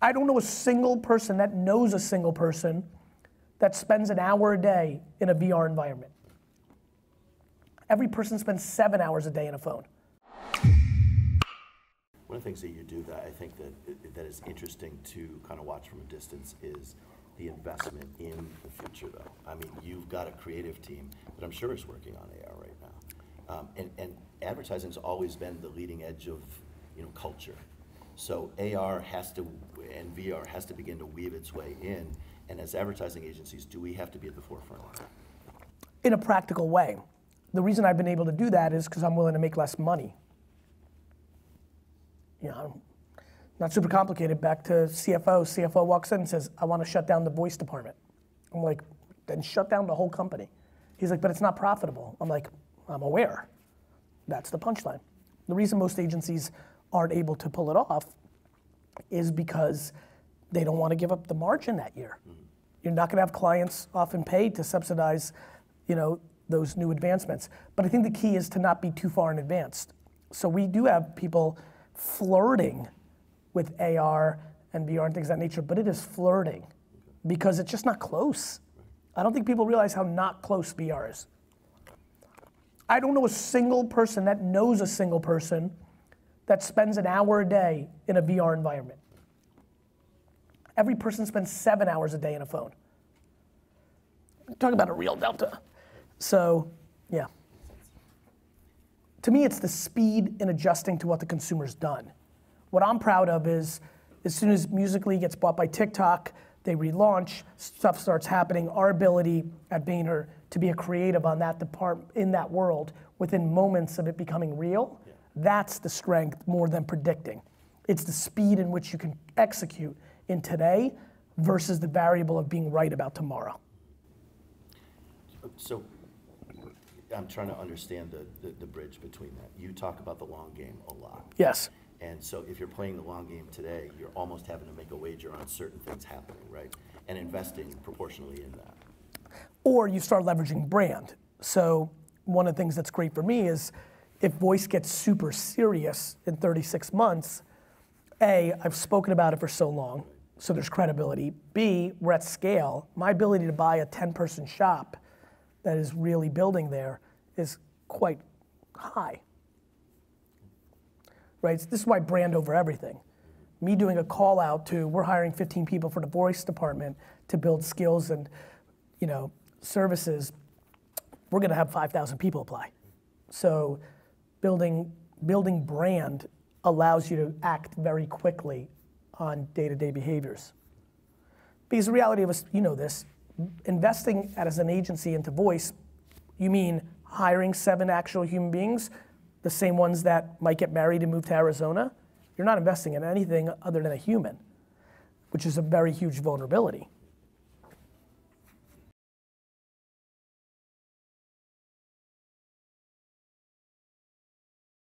I don't know a single person that knows a single person that spends an hour a day in a VR environment. Every person spends 7 hours a day in a phone. One of the things that you do that I think that is interesting to kind of watch from a distance is the investment in the future, though. I mean, you've got a creative team that I'm sure is working on AR right now, and advertising's always been the leading edge of culture. So AR has to, and VR has to begin to weave its way in. And as advertising agencies, do we have to be at the forefront of that? In a practical way. The reason I've been able to do that is because I'm willing to make less money. Not super complicated. Back to CFO. CFO walks in and says, I want to shut down the voice department. I'm like, then shut down the whole company. He's like, but it's not profitable. I'm like, I'm aware. That's the punchline. The reason most agencies aren't able to pull it off is because they don't want to give up the margin that year. Mm-hmm. You're not going to have clients often paid to subsidize, those new advancements. But I think the key is to not be too far in advance. So we do have people flirting with AR and VR and things of that nature, but it is flirting because it's just not close. I don't think people realize how not close VR is. I don't know a single person that knows a single person that spends an hour a day in a VR environment. Every person spends 7 hours a day in a phone. Talk about a real delta. So, yeah. To me, it's the speed in adjusting to what the consumer's done. What I'm proud of is, as soon as Musical.ly gets bought by TikTok, they relaunch, stuff starts happening, our ability at Vayner to be a creative on that department, in that world, within moments of it becoming real, that's the strength more than predicting. It's the speed in which you can execute in today versus the variable of being right about tomorrow. So I'm trying to understand the bridge between that. You talk about the long game a lot. Yes. And so if you're playing the long game today, you're almost having to make a wager on certain things happening, right? And investing proportionally in that. Or you start leveraging brand. So one of the things that's great for me is if voice gets super serious in 36 months, A, I've spoken about it for so long, so there's credibility. B, we're at scale. My ability to buy a 10-person shop that is really building there is quite high. Right? This is why brand over everything. Me doing a call out to, we're hiring 15 people for the voice department to build skills and services, we're gonna have 5,000 people apply. So building brand allows you to act very quickly on day-to-day behaviors. Because the reality of us, this, investing as an agency into voice, you mean hiring 7 actual human beings, the same ones that might get married and move to Arizona? You're not investing in anything other than a human, which is a very huge vulnerability.